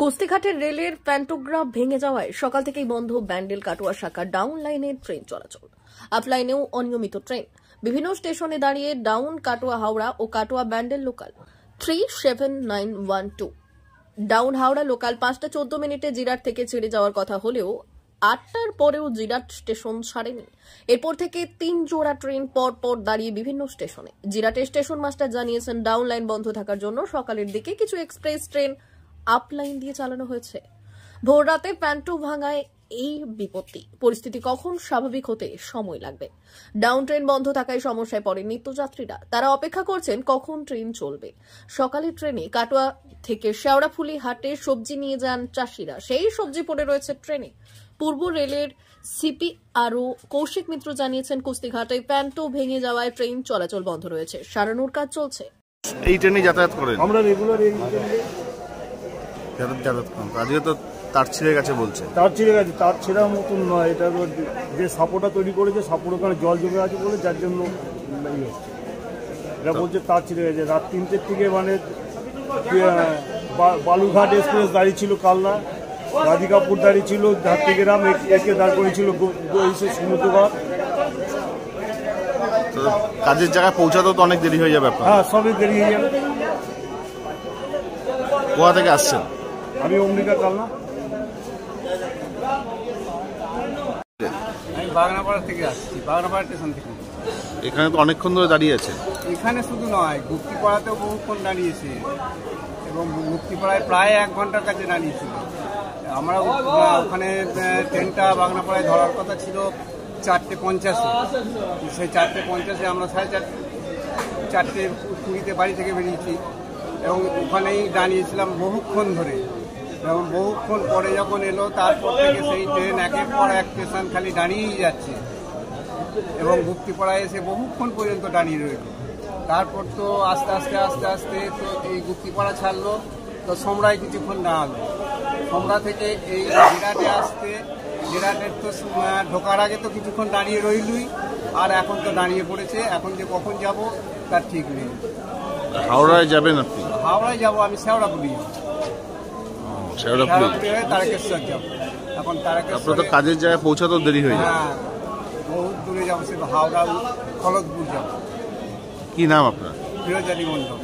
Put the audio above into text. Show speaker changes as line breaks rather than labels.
কোস্তিঘাটের রেলের প্যান্টোগ্রাফ ভেঙে যাওয়ায় সকাল থেকেই বন্ধ ব্যান্ডেল কাটোয়া শাখা ডাউন লাইনের ট্রেন চলাচল। আপ লাইনেও অনিয়মিত ট্রেন। বিভিন্ন স্টেশনে দাঁড়িয়ে ডাউন কাটোয়া হাওড়া ও Katwa Bandel local 37912, down Howrah local 5টা 14 মিনিটে জিরাট থেকে ছেড়ে যাওয়ার কথা হলেও 8টার পরেও জিরাট স্টেশন ছাড়েনি। এরপর থেকে 3 জোড়া ট্রেন পর পর দাঁড়িয়ে বিভিন্ন স্টেশনে। জিরাটের স্টেশন মাস্টার জানিয়েছেন ডাউন লাইন বন্ধ থাকার জন্য সকালের দিকে কিছু এক্সপ্রেস ট্রেন আপ লাইন দিয়ে চালানো হয়েছে। ভোর রাতে প্যান্টো ভাঙায় এই বিপত্তি। পরিস্থিতি কখন স্বাভাবিক হতে সময় লাগবে। ডাউন ট্রেন বন্ধ থাকায় সমস্যায় পড়ে নিত্যযাত্রীরা। তারা অপেক্ষা করছেন কখন ট্রেন চলবে। সকালের ট্রেনে কাটোয়া থেকে শেওড়াফুলি হাটে সবজি নিয়ে যান চাষিরা। সেই সবজি পড়ে রয়েছে ট্রেনে। পূর্ব রেলের সিপি আরও কৌশিক মিত্র জানিয়েছেন, কুস্তিঘাটে প্যান্টো ভেঙে যাওয়ায় ট্রেন চলাচল বন্ধ রয়েছে। সারানোর কাজ চলছে।
এই ট্রেনে যাতায়াত করেন?
আমরা রেগুলার এই
যাতায়াত করেন। আজকে তো তার ছিঁড়ে গেছে বলছে।
তার ছিঁড়ে গেছে, তার ছেঁড়ার মতন নয়। এটা যে সাপোটা তৈরি করেছে, সাপোর ওখানে জল জমে আছে বলে যার জন্য হচ্ছে। এটা বলছে তার ছিঁড়ে গেছে। রাত 3টের থেকে মানে বালুঘাট এক্সপ্রেস দাঁড়িয়ে ছিল, কালনা রাধিকাপুর দাঁড়িয়ে ছিল, ঝাড়গ্রাম একে দাঁড় করেছিল সমুদ্রঘাট।
কাজের জায়গায় পৌঁছাতেও তো অনেক দেরি হয়ে যাবে।
হ্যাঁ, সবই দেরি হয়ে যাবে।
কোথা থেকে আসছেন?
আমি অম্বিকা, কালনা।
আমি বাগনাপাড়া থেকে আসছি, বাগনাপাড়া স্টেশন থেকে।
এখানে তো অনেকক্ষণ ধরে দাঁড়িয়ে আছে।
এখানে শুধু নয়, গুপ্তিপাড়াতেও বহুক্ষণ দাঁড়িয়েছে এবং গুপ্তিপাড়ায় প্রায় 1 ঘন্টার কাছে দাঁড়িয়েছিল। আমরা ওখানে ট্রেনটা বাগনাপাড়ায় ধরার কথা ছিল 4:50-এ। সেই 4:50-এ আমরা 4:20 বাড়ি থেকে বেরিয়েছি এবং ওখানেই দাঁড়িয়েছিলাম বহুক্ষণ ধরে। এবং বহুক্ষণ পরে যখন এলো, তারপর থেকে সেই ট্রেন একের পর এক স্টেশন খালি দাঁড়িয়েই যাচ্ছে এবং গুপ্তিপাড়ায় এসে বহুক্ষণ পর্যন্ত দাঁড়িয়ে রইল। তারপর তো আস্তে আস্তে তো এই গুপ্তিপাড়া ছাড়লো, তো সোমরায় কিছুক্ষণ দাঁড়ালো। সোমরা থেকে এই জিরাটে আসতে, জিরাটের তো ঢোকার আগে তো কিছুক্ষণ দাঁড়িয়ে রইলই, আর এখন তো দাঁড়িয়ে পড়েছে। এখন যে কখন যাব তার ঠিক নেই।
হাওড়ায় যাবেন আপনি?
হাওড়ায় যাবো, আমি শেওড়াফুলি যাবো। শেওড়াফুলি হয়ে তারকেশ্বর যাবো। এখন তারকেশ্বর
তো কাজের জায়গায় পৌঁছাতেও দেরি হয়ে যাবে।
হ্যাঁ, বহুত দূরে যাবো, সে হাওড়া খলদপুর যাবো।
কি নাম আপনার?
ফিরোজ আলী মন্ডল।